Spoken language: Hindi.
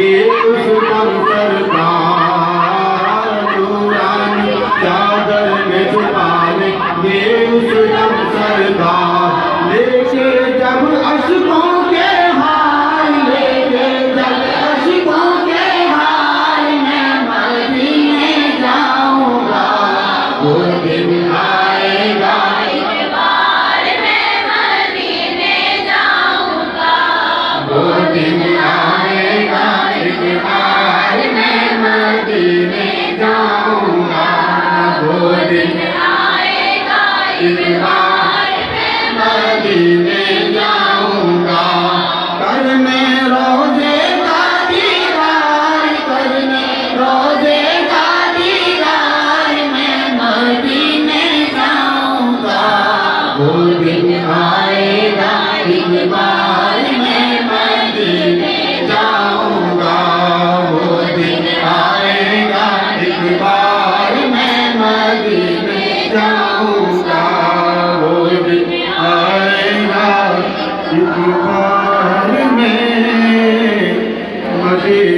ये उस दम सरकार नूरानी चादर में छुपा ले, ये उस दम सरकार लेके जब अशकों के हाय, लेके जब अशकों के हाय मैं मदीने जाऊंगा, वो दिन आएगा एक बार मैं मदीने जाऊंगा, वो दिन आएगा एक बार मैं मदीने जाऊंगा, वो दिन आएगा एक बार मैं मदीने जाऊंगा। करने रोज़े का दीदार, करने रोज़े का दीदार मैं मदीने जाऊंगा, वो दिन आएगा एक बार मैं मदीने जाऊंगा, वो दिन आएगा एक बार मैं मदीने जाऊंगा, वो दिन आएगा एक बार मैं मदीने